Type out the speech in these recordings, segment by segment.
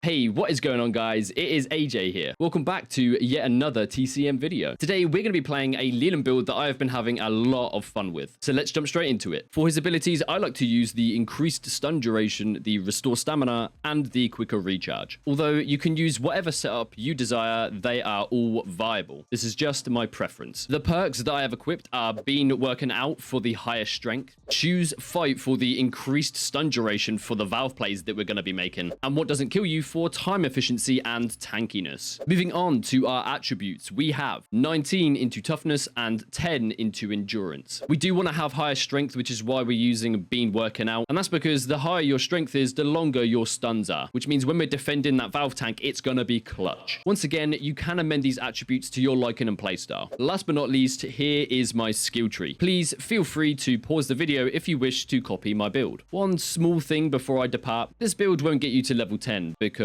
Hey, what is going on, guys? It is AJ here. Welcome back to yet another TCM video. Today, we're going to be playing a Leland build that I have been having a lot of fun with. So let's jump straight into it. For his abilities, I like to use the increased stun duration, the restore stamina, and the quicker recharge. Although you can use whatever setup you desire, they are all viable. This is just my preference. The perks that I have equipped are Been Working Out for the higher strength, Choose Fight for the increased stun duration for the valve plays that we're going to be making, and What Doesn't Kill You for time efficiency and tankiness. Moving on to our attributes, we have 19 into toughness and 10 into endurance. We do want to have higher strength, which is why we're using Been Working Out, and that's because the higher your strength is, the longer your stuns are, which means when we're defending that valve tank, it's gonna be clutch. Once again, you can amend these attributes to your liking and playstyle. Last but not least, here is my skill tree. Please feel free to pause the video if you wish to copy my build. One small thing before I depart, this build won't get you to level 10 because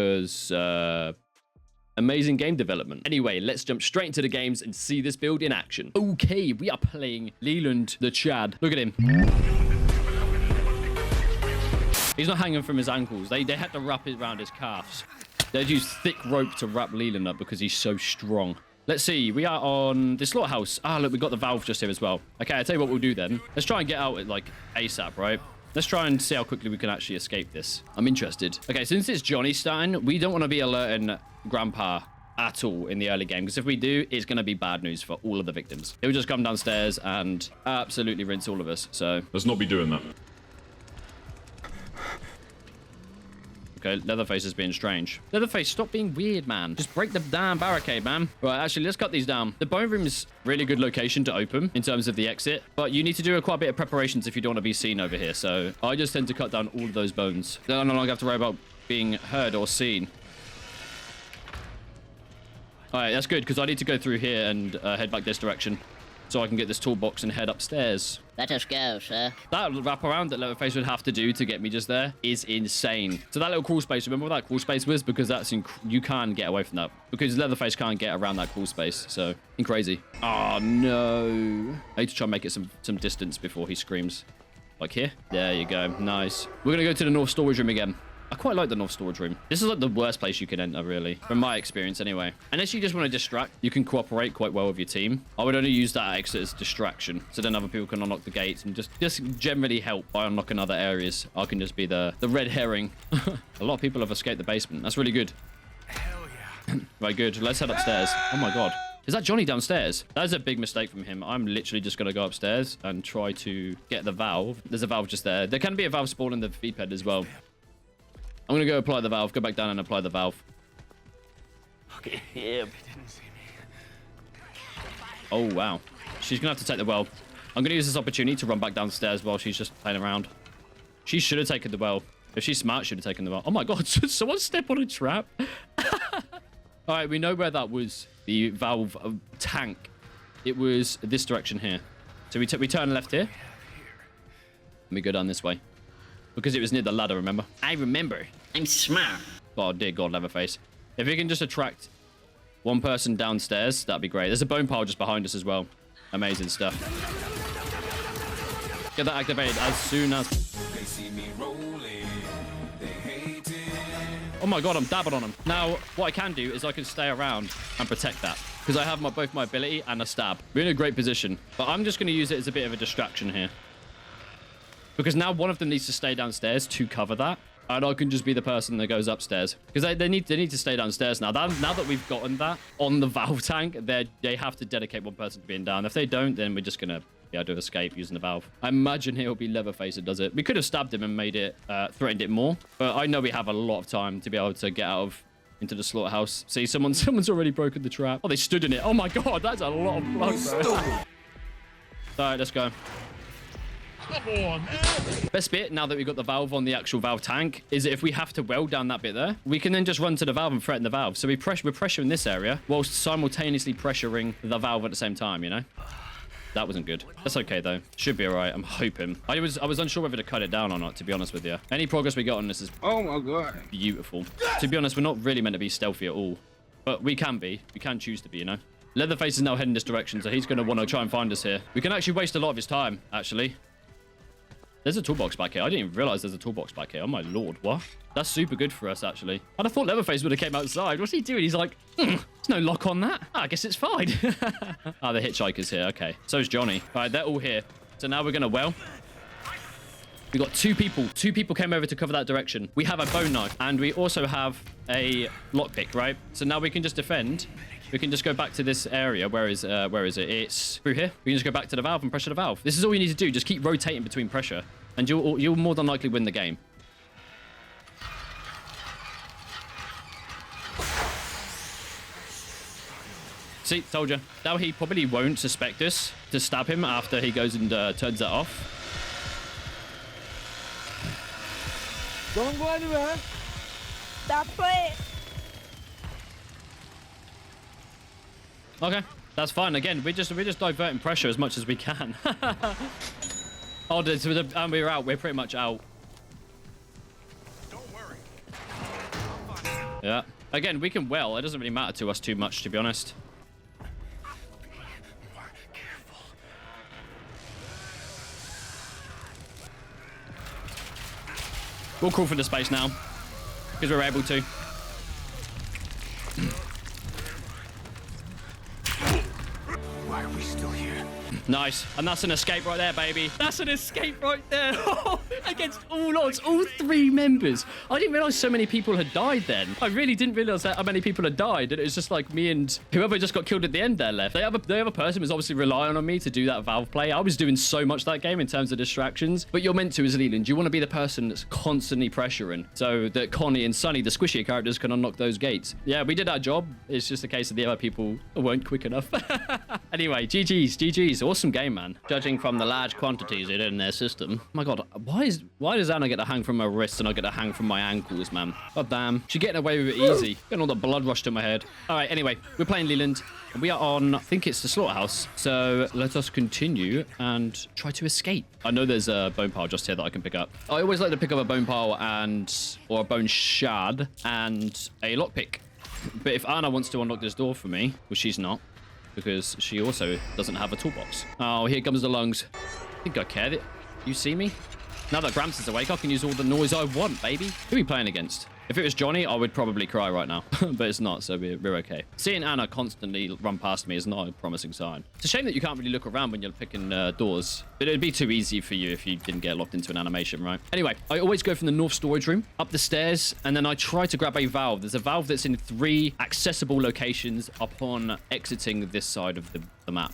amazing game development. Anyway, let's jump straight into the games and see this build in action. Okay, we are playing Leland the Chad. Look at him. He's not hanging from his ankles. They had to wrap it around his calves. They'd use thick rope to wrap Leland up because he's so strong. Let's see. We are on the slaughterhouse. Ah, look, we got the valve just here as well. Okay, I'll tell you what we'll do then. Let's try and get out at like ASAP, right? Let's try and see how quickly we can actually escape this. I'm interested. Okay, since it's Johnny starting, we don't want to be alerting Grandpa at all in the early game, because if we do, it's going to be bad news for all of the victims. He'll just come downstairs and absolutely rinse all of us, so... Let's not be doing that. Okay, Leatherface is being strange. Leatherface, stop being weird, man. Just break the damn barricade, man. Right, actually, let's cut these down. The bone room is really good location to open in terms of the exit, but you need to do quite a bit of preparations if you don't want to be seen over here. So I just tend to cut down all of those bones. Then I no longer have to worry about being heard or seen. All right, that's good, because I need to go through here and head back this direction so I can get this toolbox and head upstairs. Let us go, sir. That wraparound that Leatherface would have to do to get me just there is insane. So that little crawl space, remember what that crawl space was? Because that's you can get away from that. Because Leatherface can't get around that crawl space. So, crazy. Oh, no. I need to try and make it some distance before he screams. Like here? There you go. Nice. We're going to go to the north storage room again. I quite like the north storage room. This is like the worst place you can enter, really. From my experience, anyway. Unless you just want to distract, you can cooperate quite well with your team. I would only use that exit as distraction, so then other people can unlock the gates and just generally help by unlocking other areas. I can just be the red herring. A lot of people have escaped the basement. That's really good. Hell yeah. Right, good. Let's head upstairs. Oh, my God. Is that Johnny downstairs? That is a big mistake from him. I'm literally just going to go upstairs and try to get the valve. There's a valve just there. There can be a valve spawn in the feed pad as well. I'm going to go apply the valve. Go back down and apply the valve. Okay, him. They didn't see me. Oh, wow. She's going to have to take the well. I'm going to use this opportunity to run back downstairs while she's just playing around. She should have taken the well. If she's smart, she should have taken the well. Oh, my God. Someone step on a trap. All right, we know where that was. The valve tank. It was this direction here. So we turn left here. Let me go down this way. Because it was near the ladder, remember? I remember. I'm smart. Oh, dear God, Leatherface. If we can just attract one person downstairs, that'd be great. There's a bone pile just behind us as well. Amazing stuff. Get that activated as soon as... They see me rolling. They hate it. Oh my God, I'm dabbing on them. Now, what I can do is I can stay around and protect that. Because I have both my ability and a stab. We're in a great position. But I'm just going to use it as a bit of a distraction here. Because now one of them needs to stay downstairs to cover that. And I can just be the person that goes upstairs. Because they need to stay downstairs now. Now that we've gotten that on the valve tank, they have to dedicate one person to being down. If they don't, then we're just going to be able to escape using the valve. I imagine it'll be Leatherface that does it. We could have stabbed him and made it, threatened it more. But I know we have a lot of time to be able to get out of into the slaughterhouse. See, someone's already broken the trap. Oh, they stood in it. Oh my God, that's a lot of blood, bro. All right, let's go. Come on, man. Best bit, now that we've got the valve on the actual valve tank, is that if we have to weld down that bit there, we can then just run to the valve and threaten the valve. So we're pressuring this area whilst simultaneously pressuring the valve at the same time, you know? That wasn't good. That's okay, though. Should be all right. I'm hoping. I was unsure whether to cut it down or not, to be honest with you. Any progress we got on this is Oh my God. beautiful. To be honest, we're not really meant to be stealthy at all. But we can be. We can choose to be, you know? Leatherface is now heading this direction, so he's going to want to try and find us here. We can actually waste a lot of his time, actually. There's a toolbox back here. I didn't even realize there's a toolbox back here. Oh, my lord. What? That's super good for us, actually. And I thought Leatherface would have came outside. What's he doing? He's like, there's no lock on that. Oh, I guess it's fine. Ah, the hitchhiker's here. Okay. So's Johnny. All right, they're all here. So now we're going to, well... We got two people. Two people came over to cover that direction. We have a bone knife. And we also have a lockpick, right? So now we can just defend. We can just go back to this area. Where is it? It's through here. We can just go back to the valve and pressure the valve. This is all you need to do. Just keep rotating between pressure. And you'll more than likely win the game. See, told you. Now he probably won't suspect us to stab him after he goes and turns that off. Don't go anywhere. Stop it. Okay, that's fine. Again, we're just diverting pressure as much as we can. Oh, and we're out. We're pretty much out. Don't worry. Yeah. Again, we can well. It doesn't really matter to us too much, to be honest. We'll crawl for the space now, because we're able to. Why are we still here? Nice. And that's an escape right there, baby. That's an escape right there. Against all odds, all three members. I didn't realize so many people had died then. I really didn't realize how many people had died. And it was just like me and whoever just got killed at the end there left. The other person was obviously relying on me to do that valve play. I was doing so much that game in terms of distractions. But you're meant to as Leland. You want to be the person that's constantly pressuring so that Connie and Sunny, the squishier characters, can unlock those gates. Yeah, we did our job. It's just a case of the other people weren't quick enough. Anyway, GG's. Awesome game, man. Judging from the large quantities it in their system. Oh my god, why does Anna get to hang from her wrists and I get to hang from my ankles, man? God damn. She's getting away with it easy. Getting all the blood rushed to my head. All right, anyway, we're playing Leland. We are on, I think it's the slaughterhouse. So let us continue and try to escape. I know there's a bone pile just here that I can pick up. I always like to pick up a bone pile or a bone shard and a lockpick. But if Anna wants to unlock this door for me, well, she's not, because she also doesn't have a toolbox. Oh, here comes the lungs. I think I care. You see me? Now that Gramps is awake, I can use all the noise I want, baby. Who are we playing against? If it was Johnny, I would probably cry right now. But it's not, so we're okay. Seeing Anna constantly run past me is not a promising sign. It's a shame that you can't really look around when you're picking doors. But it'd be too easy for you if you didn't get locked into an animation, right? Anyway, I always go from the north storage room, up the stairs, and then I try to grab a valve. There's a valve that's in 3 accessible locations upon exiting this side of the map.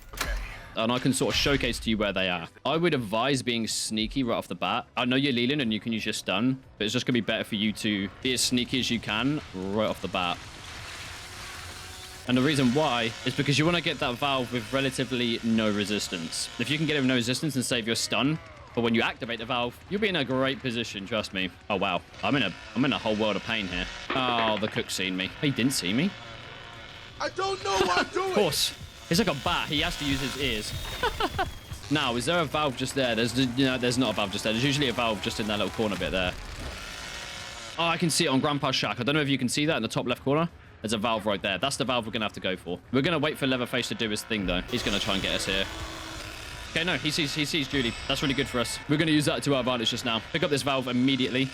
And I can sort of showcase to you where they are. I would advise being sneaky right off the bat. I know you're Leland and you can use your stun, but it's just going to be better for you to be as sneaky as you can right off the bat. And the reason why is because you want to get that valve with relatively no resistance. If you can get it with no resistance and save your stun, but when you activate the valve, you'll be in a great position, trust me. Oh, wow. I'm in a whole world of pain here. Oh, the cook's seen me. He didn't see me. I don't know what I'm doing. Of course. He's like a bat. He has to use his ears. Now, is there a valve just there? There's not a valve just there. There's usually a valve just in that little corner bit there. Oh, I can see it on Grandpa's shack. I don't know if you can see that in the top left corner. There's a valve right there. That's the valve we're going to have to go for. We're going to wait for Leatherface to do his thing, though. He's going to try and get us here. Okay, no, he sees Julie. That's really good for us. We're going to use that to our advantage just now. Pick up this valve immediately.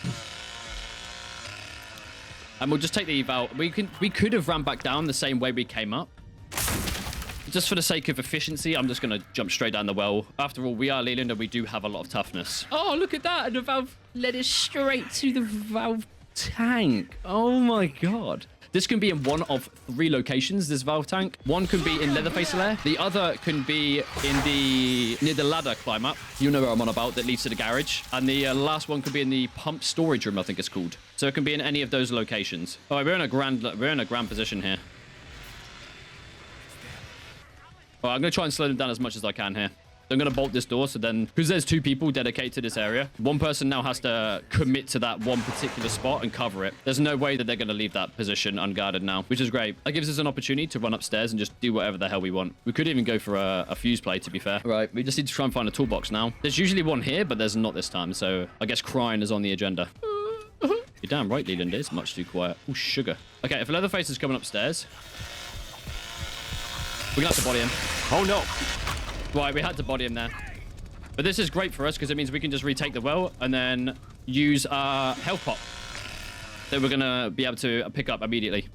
And we'll just take the valve. We could have ran back down the same way we came up. Just for the sake of efficiency, I'm just going to jump straight down the well. After all, we are Leland and we do have a lot of toughness. Oh, look at that. And the valve led us straight to the valve tank. Oh, my God. This can be in one of 3 locations, this valve tank. One can be in Leatherface Lair. The other can be near the ladder climb up. You know where I'm on about, that leads to the garage. And the last one could be in the pump storage room, I think it's called. So it can be in any of those locations. All right, we're in a grand position here. All right, I'm going to try and slow them down as much as I can here. I'm going to bolt this door, so then, because there's 2 people dedicated to this area, one person now has to commit to that one particular spot and cover it. There's no way that they're going to leave that position unguarded now, which is great. That gives us an opportunity to run upstairs and just do whatever the hell we want. We could even go for a fuse play, to be fair. Right, we just need to try and find a toolbox now. There's usually one here, but there's not this time, so I guess crying is on the agenda. You're damn right, Leland is. Much too quiet. Oh, sugar. Okay, if Leatherface is coming upstairs, we're going to have to body him. Oh, no. Right, we had to body him there. But this is great for us because it means we can just retake the well and then use our health pot that we're going to be able to pick up immediately.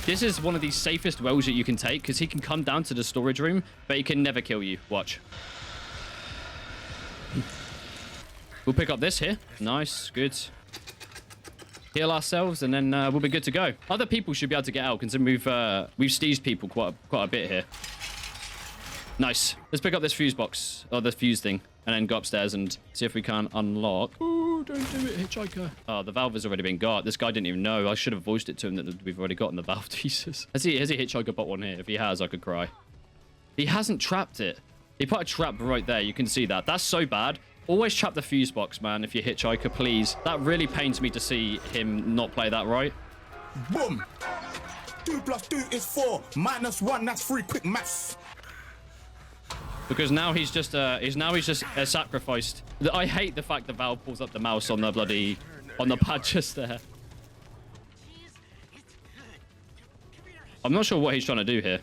This is one of the safest wells that you can take because he can come down to the storage room, but he can never kill you. Watch. We'll pick up this here. Nice. Good. Heal ourselves, and then we'll be good to go. Other people should be able to get out, considering we've steezed people quite a bit here. Nice. Let's pick up this fuse box, or the fuse thing, and then go upstairs and see if we can unlock. Oh, don't do it, hitchhiker. Oh, the valve has already been got. This guy didn't even know. I should have voiced it to him that we've already gotten the valve. Jesus. Has he hitchhiker bot one here? If he has, I could cry. He hasn't trapped it. He put a trap right there. You can see that. That's so bad. Always trap the fuse box, man, if you're hitchhiker, please. That really pains me to see him not play that right. Boom. 2 + 2 is 4. -1, that's 3. Quick maths. Because now he's just sacrificed. I hate the fact that Val pulls up the mouse on the pad just there. I'm not sure what he's trying to do here.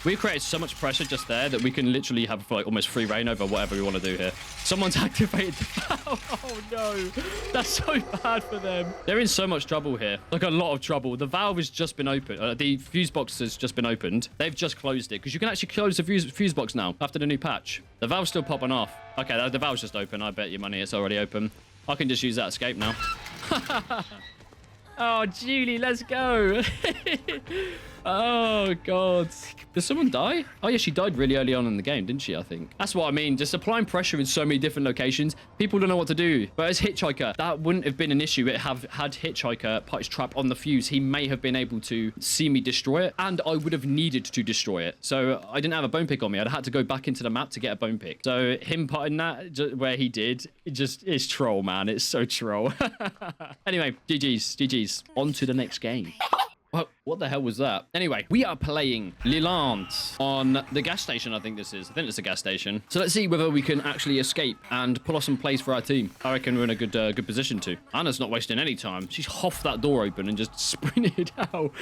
We've created so much pressure just there that we can literally have like almost free reign over whatever we want to do here. Someone's activated the valve. Oh no, that's so bad for them. They're in so much trouble here, like a lot of trouble. The valve has just been opened. The fuse box has just been opened. They've just closed it because you can actually close the fuse box now after the new patch. The valve's still popping off. Okay, the valve's just open. I bet you money it's already open. I can just use that escape now. Oh, Julie, let's go. Oh, God. Did someone die? Oh, yeah, she died really early on in the game, didn't she, I think? That's what I mean. Just applying pressure in so many different locations. People don't know what to do. But as Hitchhiker, that wouldn't have been an issue. It had Hitchhiker put his trap on the fuse. He may have been able to see me destroy it, and I would have needed to destroy it. So I didn't have a bone pick on me. I'd had to go back into the map to get a bone pick. So him putting that where he did, it's troll, man. It's so troll. Anyway, GG's. On to the next game. What the hell was that? Anyway, we are playing Leland on the gas station, I think this is. I think it's a gas station. So let's see whether we can actually escape and pull off some plays for our team. I reckon we're in a good position to. Anna's not wasting any time. She's hoffed that door open and just sprinted out.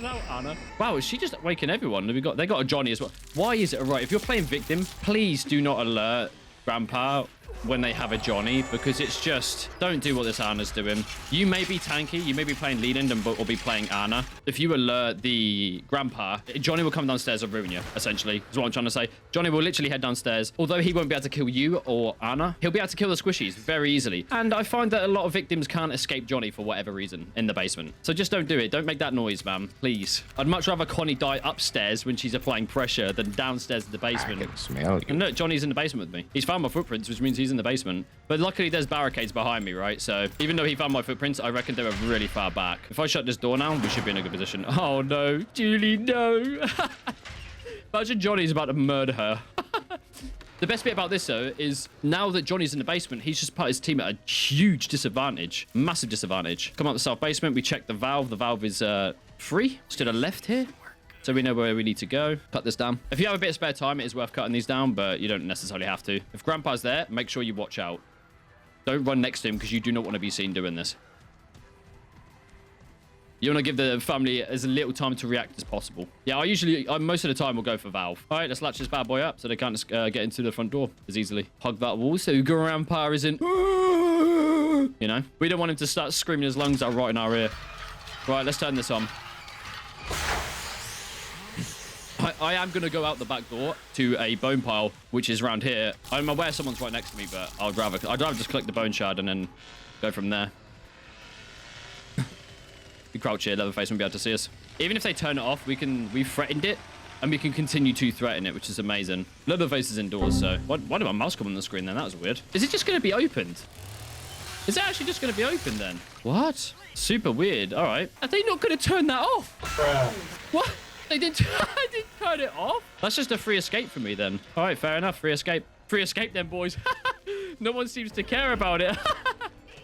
No, Anna. Wow, is she just waking everyone? They got a Johnny as well. Why is it right? If you're playing victim, please do not alert Grandpa when they have a Johnny, because it's just, don't do what this Anna's doing. You may be tanky, you may be playing Leland or be playing Anna. If you alert the Grandpa, Johnny will come downstairs and ruin you, essentially, is what I'm trying to say. Johnny will literally head downstairs. Although he won't be able to kill you or Anna, he'll be able to kill the squishies very easily. And I find that a lot of victims can't escape Johnny for whatever reason in the basement. So just don't do it. Don't make that noise, man. Please. I'd much rather Connie die upstairs when she's applying pressure than downstairs in the basement. I can smell you. And look, Johnny's in the basement with me. He's found my footprints, which means he's in the basement. But luckily there's barricades behind me, right? So even though he found my footprints, I reckon they were really far back. If I shut this door now, we should be in a good position. Oh no, Julie, no. Imagine Johnny's about to murder her. The best bit about this, though, is now that Johnny's in the basement, he's just put his team at a huge disadvantage. Massive disadvantage. Come out the south basement. We check the valve. The valve is free. It's to the left here. So we know where we need to go. Cut this down. If you have a bit of spare time, it is worth cutting these down, but you don't necessarily have to. If Grandpa's there, make sure you watch out. Don't run next to him because you do not want to be seen doing this. You want to give the family as little time to react as possible. Yeah, I most of the time will go for valve. All right, let's latch this bad boy up so they can't get into the front door as easily. Hug that wall so Grandpa isn't... You know? We don't want him to start screaming his lungs out right in our ear. Right, let's turn this on. I am going to go out the back door to a bone pile, which is around here. I'm aware someone's right next to me, but I'd rather just collect the bone shard and then go from there. We crouch here, Leatherface won't be able to see us. Even if they turn it off, we've threatened it, and we can continue to threaten it, which is amazing. Leatherface is indoors, so... Why did my mouse come on the screen then? That was weird. Is it just going to be opened? Is it actually just going to be open then? What? Super weird. All right. Are they not going to turn that off? What? They didn't turn it off? That's just a free escape for me then. All right, fair enough. Free escape. Free escape then, boys. No one seems to care about it.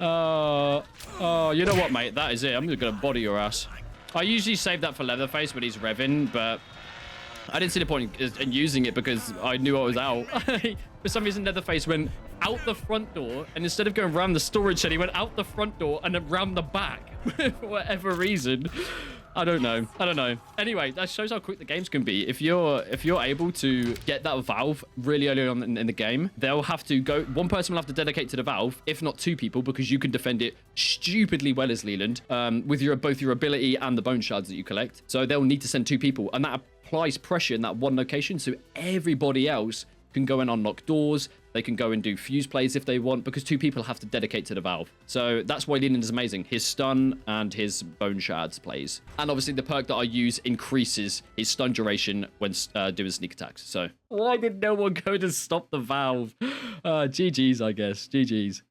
Oh, you know what, mate? That is it. I'm just going to body your ass. I usually save that for Leatherface when he's revving, but I didn't see the point in using it because I knew I was out. For some reason, Leatherface went out the front door, and instead of going around the storage shed, he went out the front door and then round the back for whatever reason. I don't know. I don't know. Anyway, that shows how quick the games can be. If you're able to get that valve really early on in the game, they'll have to go. One person will have to dedicate to the valve, if not two people, because you can defend it stupidly well as Leland, with both your ability and the bone shards that you collect. So they'll need to send two people, and that applies pressure in that one location, so everybody else can go and unlock doors. They can go and do fuse plays if they want, because two people have to dedicate to the valve. So that's why Leland is amazing. His stun and his bone shards plays. And obviously the perk that I use increases his stun duration when doing sneak attacks. So why did no one go to stop the valve? GG's, I guess. GG's.